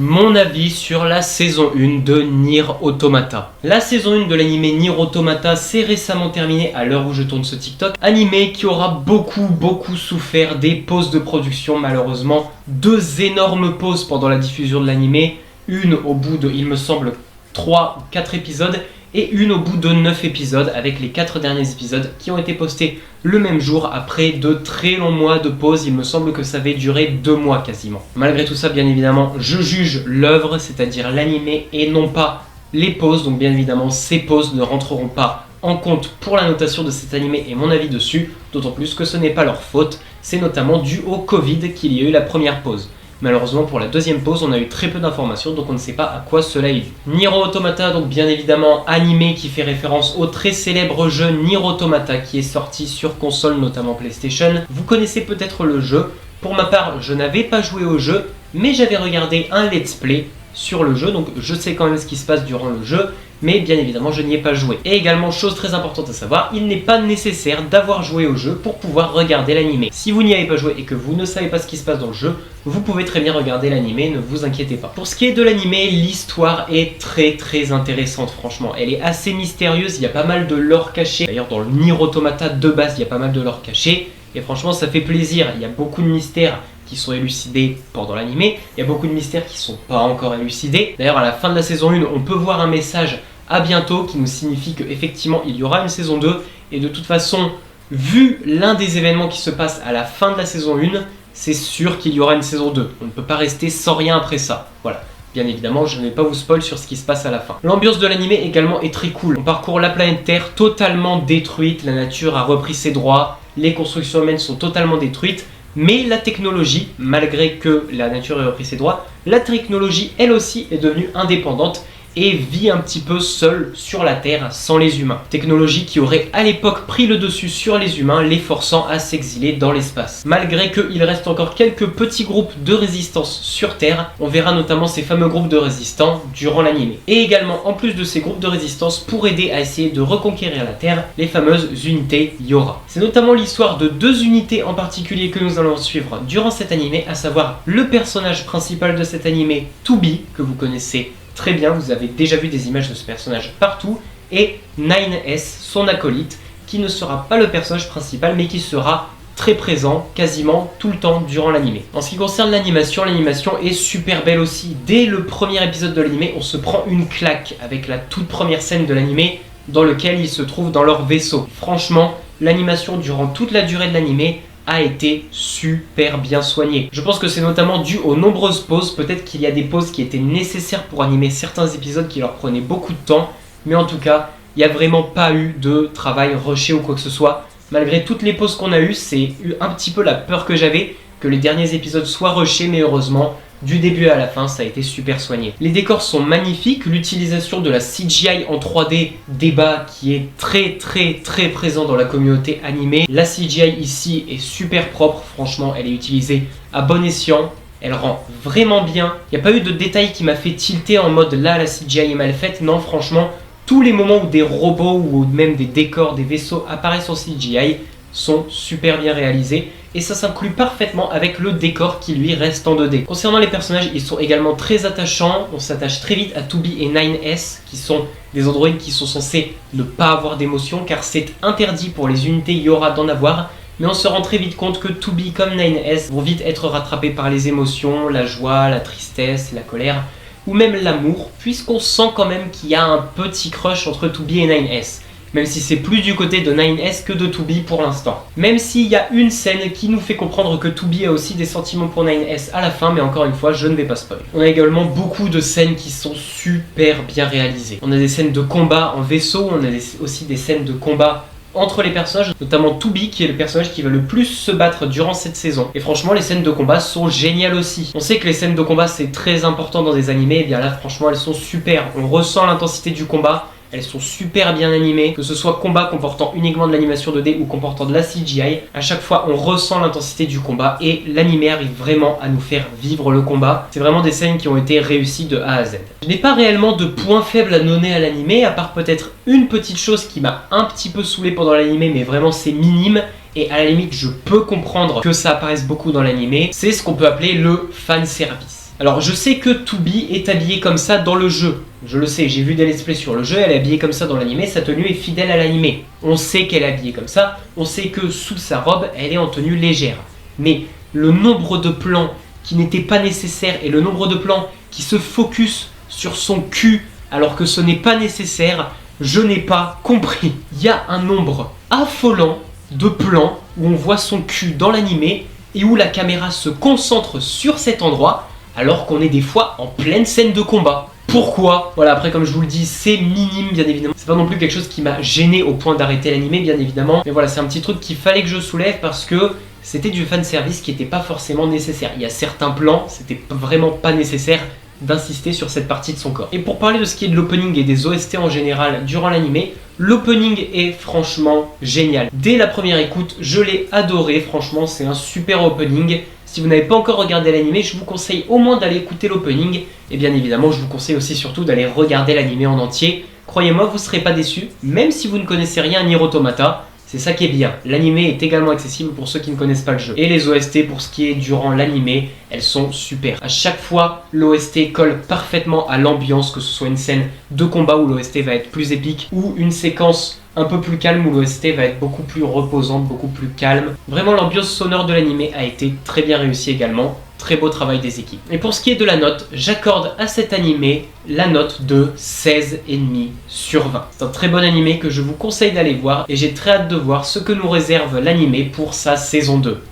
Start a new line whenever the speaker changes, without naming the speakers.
Mon avis sur la saison 1 de Nier Automata. La saison 1 de l'anime Nier Automata s'est récemment terminée à l'heure où je tourne ce TikTok. Anime qui aura beaucoup souffert des pauses de production malheureusement. 2 énormes pauses pendant la diffusion de l'anime. Une au bout de, il me semble, 3 ou 4 épisodes. Et une au bout de 9 épisodes avec les 4 derniers épisodes qui ont été postés le même jour après de très longs mois de pause. Il me semble que ça avait duré 2 mois quasiment. Malgré tout ça, bien évidemment, je juge l'œuvre, c'est-à-dire l'anime et non pas les pauses. Donc bien évidemment, ces pauses ne rentreront pas en compte pour la notation de cet anime et mon avis dessus. D'autant plus que ce n'est pas leur faute, c'est notamment dû au Covid qu'il y a eu la première pause. Malheureusement pour la deuxième pause on a eu très peu d'informations donc on ne sait pas à quoi cela est dû. Nier Automata, donc bien évidemment animé qui fait référence au très célèbre jeu Nier Automata qui est sorti sur console notamment PlayStation. Vous connaissez peut-être le jeu, pour ma part je n'avais pas joué au jeu mais j'avais regardé un let's play sur le jeu donc je sais quand même ce qui se passe durant le jeu. Mais bien évidemment je n'y ai pas joué. Et également, chose très importante à savoir, il n'est pas nécessaire d'avoir joué au jeu pour pouvoir regarder l'anime. Si vous n'y avez pas joué et que vous ne savez pas ce qui se passe dans le jeu, vous pouvez très bien regarder l'anime, ne vous inquiétez pas. Pour ce qui est de l'anime, l'histoire est très intéressante franchement. Elle est assez mystérieuse, il y a pas mal de lore caché. D'ailleurs dans le Nier Automata de base, il y a pas mal de lore caché. Et franchement ça fait plaisir, il y a beaucoup de mystères qui sont élucidés pendant l'anime. Il y a beaucoup de mystères qui ne sont pas encore élucidés. D'ailleurs à la fin de la saison 1, on peut voir un message à bientôt qui nous signifie qu'effectivement il y aura une saison 2 et de toute façon vu l'un des événements qui se passe à la fin de la saison 1 c'est sûr qu'il y aura une saison 2, on ne peut pas rester sans rien après ça, voilà. Bien évidemment, je ne vais pas vous spoil sur ce qui se passe à la fin. L'ambiance de l'anime également est très cool. On parcourt la planète Terre totalement détruite, la nature a repris ses droits, les constructions humaines sont totalement détruites, mais la technologie, malgré que la nature ait repris ses droits, la technologie elle aussi est devenue indépendante et vit un petit peu seule sur la Terre sans les humains. Technologie qui aurait à l'époque pris le dessus sur les humains, les forçant à s'exiler dans l'espace. Malgré qu'il reste encore quelques petits groupes de résistance sur Terre, on verra notamment ces fameux groupes de résistants durant l'anime. Et également, en plus de ces groupes de résistance, pour aider à essayer de reconquérir la Terre, les fameuses unités Yora. C'est notamment l'histoire de 2 unités en particulier que nous allons suivre durant cet anime, à savoir le personnage principal de cet anime, Tubi, que vous connaissez très bien, vous avez déjà vu des images de ce personnage partout, et 9S, son acolyte, qui ne sera pas le personnage principal, mais qui sera très présent quasiment tout le temps durant l'anime. En ce qui concerne l'animation est super belle aussi. Dès le premier épisode de l'anime, on se prend une claque avec la toute première scène de l'anime, dans lequel ils se trouvent dans leur vaisseau. Franchement, l'animation durant toute la durée de l'anime a été super bien soigné. Je pense que c'est notamment dû aux nombreuses pauses, peut-être qu'il y a des pauses qui étaient nécessaires pour animer certains épisodes qui leur prenaient beaucoup de temps, mais en tout cas, il n'y a vraiment pas eu de travail rushé ou quoi que ce soit. Malgré toutes les pauses qu'on a eues, c'est un petit peu la peur que j'avais, que les derniers épisodes soient rushés, mais heureusement, du début à la fin, ça a été super soigné. Les décors sont magnifiques, l'utilisation de la CGI en 3D débat qui est très présent dans la communauté animée. La CGI ici est super propre, franchement, elle est utilisée à bon escient. Elle rend vraiment bien. Il n'y a pas eu de détail qui m'a fait tilter en mode là la CGI est mal faite. Non, franchement, tous les moments où des robots ou même des décors, des vaisseaux apparaissent en CGI sont super bien réalisés et ça s'inclut parfaitement avec le décor qui lui reste en 2D. Concernant les personnages, ils sont également très attachants, on s'attache très vite à Tubi et 9S qui sont des androïdes qui sont censés ne pas avoir d'émotion car c'est interdit pour les unités Yora d'en avoir, mais on se rend très vite compte que Tubi comme 9S vont vite être rattrapés par les émotions, la joie, la tristesse, la colère ou même l'amour, puisqu'on sent quand même qu'il y a un petit crush entre Tubi et 9S. Même si c'est plus du côté de 9S que de Tubi pour l'instant. Même s'il y a une scène qui nous fait comprendre que Tubi a aussi des sentiments pour 9S à la fin, mais encore une fois, je ne vais pas spoil. On a également beaucoup de scènes qui sont super bien réalisées. On a des scènes de combat en vaisseau, on a aussi des scènes de combat entre les personnages, notamment Tubi qui est le personnage qui va le plus se battre durant cette saison. Et franchement les scènes de combat sont géniales aussi. On sait que les scènes de combat c'est très important dans des animés, et bien là franchement elles sont super. On ressent l'intensité du combat. Elles sont super bien animées, que ce soit combat comportant uniquement de l'animation 2D ou comportant de la CGI. À chaque fois, on ressent l'intensité du combat et l'anime arrive vraiment à nous faire vivre le combat. C'est vraiment des scènes qui ont été réussies de A à Z. Je n'ai pas réellement de point faible à donner à l'anime, à part peut-être une petite chose qui m'a un petit peu saoulé pendant l'anime, mais vraiment c'est minime. Et à la limite, je peux comprendre que ça apparaisse beaucoup dans l'anime. C'est ce qu'on peut appeler le fan service. Alors je sais que Tobi est habillée comme ça dans le jeu. Je le sais, j'ai vu des let's play sur le jeu, elle est habillée comme ça dans l'animé, sa tenue est fidèle à l'animé. On sait qu'elle est habillée comme ça, on sait que sous sa robe, elle est en tenue légère. Mais le nombre de plans qui n'étaient pas nécessaires et le nombre de plans qui se focus sur son cul alors que ce n'est pas nécessaire, je n'ai pas compris. Il y a un nombre affolant de plans où on voit son cul dans l'animé et où la caméra se concentre sur cet endroit alors qu'on est des fois en pleine scène de combat. Pourquoi? Voilà, après comme je vous le dis, c'est minime bien évidemment. C'est pas non plus quelque chose qui m'a gêné au point d'arrêter l'animé bien évidemment. Mais voilà, c'est un petit truc qu'il fallait que je soulève parce que c'était du fanservice qui n'était pas forcément nécessaire. Il y a certains plans, c'était vraiment pas nécessaire d'insister sur cette partie de son corps. Et pour parler de ce qui est de l'opening et des OST en général durant l'animé, l'opening est franchement génial. Dès la première écoute, je l'ai adoré, franchement c'est un super opening. Si vous n'avez pas encore regardé l'animé, je vous conseille au moins d'aller écouter l'opening. Et bien évidemment, je vous conseille aussi surtout d'aller regarder l'animé en entier. Croyez-moi, vous ne serez pas déçus, même si vous ne connaissez rien à Nier Automata. C'est ça qui est bien. L'animé est également accessible pour ceux qui ne connaissent pas le jeu. Et les OST, pour ce qui est durant l'animé, elles sont super. À chaque fois, l'OST colle parfaitement à l'ambiance, que ce soit une scène de combat où l'OST va être plus épique, ou une séquence un peu plus calme où l'OST va être beaucoup plus reposante, beaucoup plus calme. Vraiment, l'ambiance sonore de l'animé a été très bien réussie également. Très beau travail des équipes. Et pour ce qui est de la note, j'accorde à cet animé la note de 16,5 sur 20. C'est un très bon animé que je vous conseille d'aller voir et j'ai très hâte de voir ce que nous réserve l'animé pour sa saison 2.